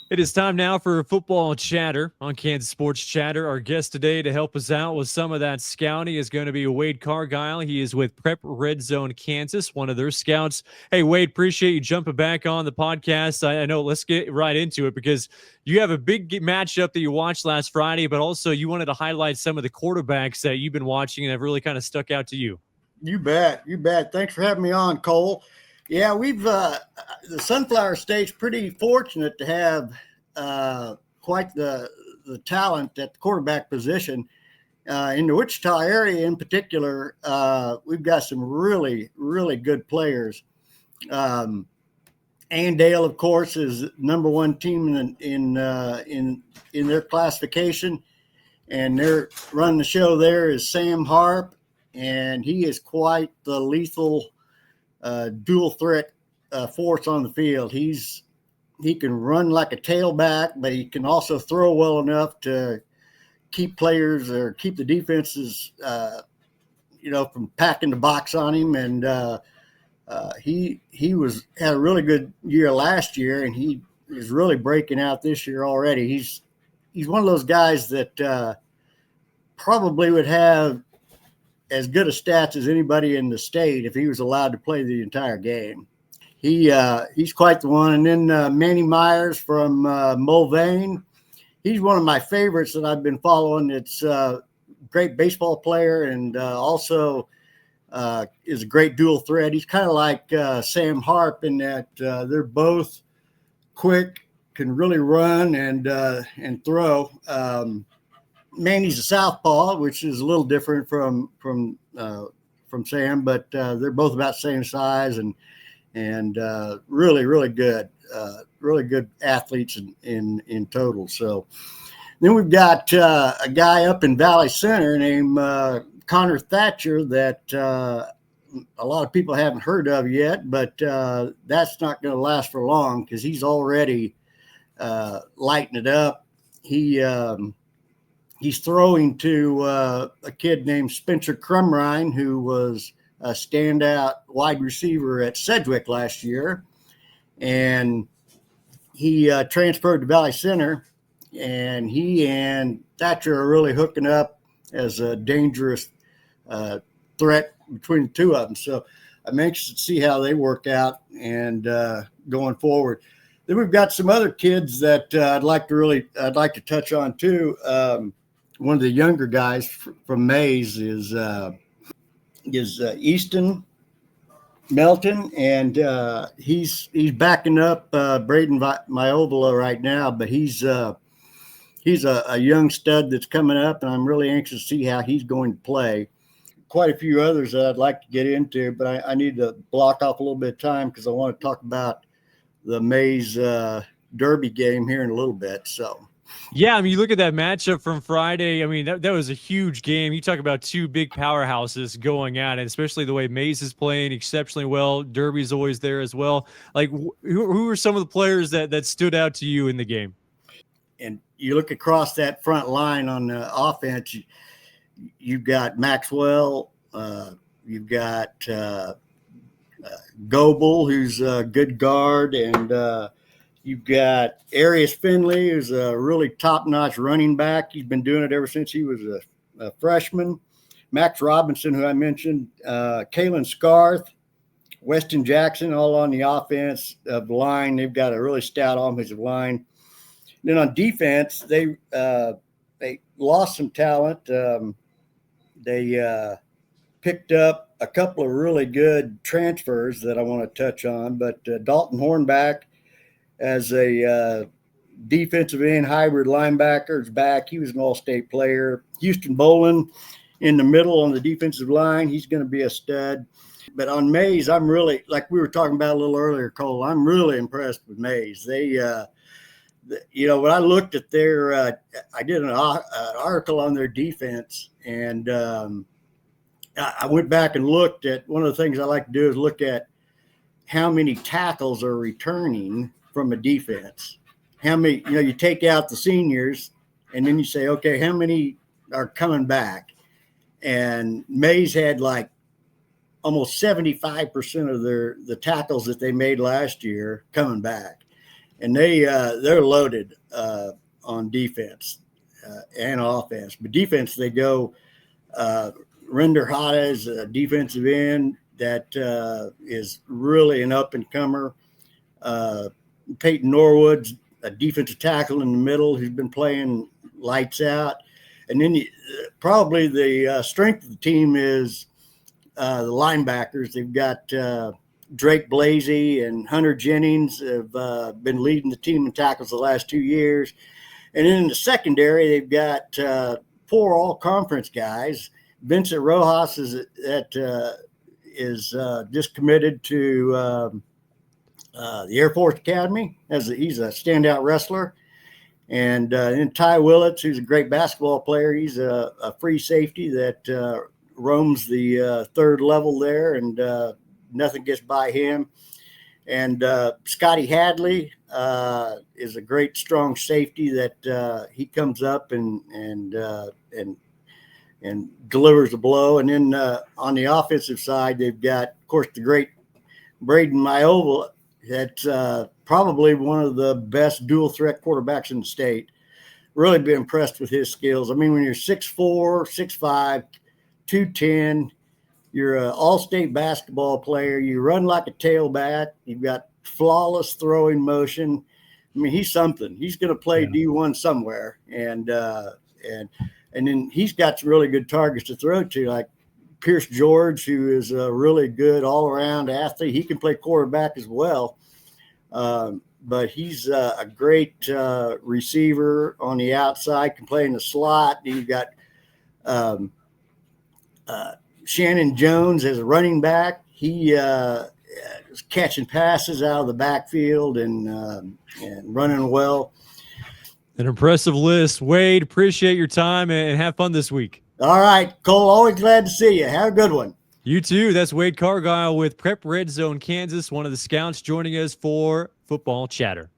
It is time now for football chatter on Kansas Sports Chatter. Our guest today to help us out with some of that scouting is going to be Wade Cargile. He is with Prep Redzone Kansas, one of their scouts. Hey, Wade, appreciate you jumping back on the podcast. I know, let's get right into it because you have a big matchup that you watched last Friday, but also you wanted to highlight some of the quarterbacks that you've been watching and have really kind of stuck out to you. You bet. You bet. Thanks for having me on, Cole. Yeah, we've the Sunflower State's pretty fortunate to have quite the talent at the quarterback position. In the Wichita area in particular, we've got some really, really good players. Andale, of course, is number one team in their classification, and they're running the show there is Sam Harp, and he is quite the lethal dual threat force on the field. He can run like a tailback, but he can also throw well enough to keep players or keep the defenses, from packing the box on him. And he had a really good year last year, and he is really breaking out this year already. He's one of those guys that probably would have as good a stats as anybody in the state if he was allowed to play the entire game. He's quite the one. And then Manny Myers from Mulvane, he's one of my favorites that I've been following. It's a great baseball player and also is a great dual threat. He's kind of like Sam Harp in that they're both quick, can really run and throw. Manny's a southpaw, which is a little different from Sam, but they're both about the same size and really, really good athletes in total. So then we've got a guy up in Valley Center named Connor Thatcher that a lot of people haven't heard of yet, but that's not going to last for long because he's already lighting it up. He's throwing to a kid named Spencer Crumrine, who was a standout wide receiver at Sedgwick last year. And he transferred to Valley Center, and he and Thatcher are really hooking up as a dangerous threat between the two of them. So I'm anxious to see how they work out and going forward. Then we've got some other kids that I'd like to touch on too. One of the younger guys from Maize is Easton Melton, and he's backing up Braden Myovola right now, but he's a young stud that's coming up, and I'm really anxious to see how he's going to play. Quite a few others that I'd like to get into, but I need to block off a little bit of time because I want to talk about the Maize Derby game here in a little bit. So. Yeah, I mean, you look at that matchup from Friday. I mean, that was a huge game. You talk about two big powerhouses going at it, especially the way Maize is playing exceptionally well. Derby's always there as well. Like, who are some of the players that stood out to you in the game? And you look across that front line on the offense, you've got Maxwell, you've got Goebel, who's a good guard, and you've got Arias Finley, who's a really top-notch running back. He's been doing it ever since he was a freshman. Max Robinson, who I mentioned, Kalen Scarth, Weston Jackson, all on the offense of the line. They've got a really stout offensive line. And then on defense, they lost some talent. They picked up a couple of really good transfers that I want to touch on, but Dalton Hornback as a defensive end hybrid linebacker is back. He was an all-state player. Houston Bolin in the middle on the defensive line. He's going to be a stud. But on Maize, I'm really, like we were talking about a little earlier, Cole, I'm really impressed with Maize. They, when I looked at their, I did an article on their defense, and I went back and looked at, one of the things I like to do is look at how many tackles are returning from a defense. How many, you take out the seniors and then you say, okay, how many are coming back? And Maize had like almost 75% of the tackles that they made last year coming back. and they're loaded on defense and offense. But defense, they go Render Hada is a defensive end that is really an up and comer. Peyton Norwood's a defensive tackle in the middle who's been playing lights out. And then probably the strength of the team is the linebackers. They've got Drake Blasey and Hunter Jennings have been leading the team in tackles the last 2 years. And then in the secondary, they've got 4 all-conference guys. Vincent Rojas is just committed to the Air Force Academy. He's a standout wrestler. And then Ty Willits, who's a great basketball player. He's a free safety that roams the third level there, and nothing gets by him. And Scotty Hadley is a great, strong safety that he comes up and delivers a blow. And then on the offensive side, they've got, of course, the great Braden Maiova. That's probably one of the best dual threat quarterbacks in the state. Really been impressed with his skills. I mean, when you're 6'4", 6'5", 210, you're an all-state basketball player. You run like a tailback. You've got flawless throwing motion. I mean, he's something. He's going to play D1 somewhere, and then he's got some really good targets to throw to, like Pierce George, who is a really good all-around athlete. He can play quarterback as well. But he's a great receiver on the outside, can play in the slot. You've got Shannon Jones as a running back. He is catching passes out of the backfield and running well. An impressive list. Wade, appreciate your time and have fun this week. All right, Cole, always glad to see you. Have a good one. You too. That's Wade Cargile with Prep Redzone Kansas, one of the scouts joining us for Football Chatter.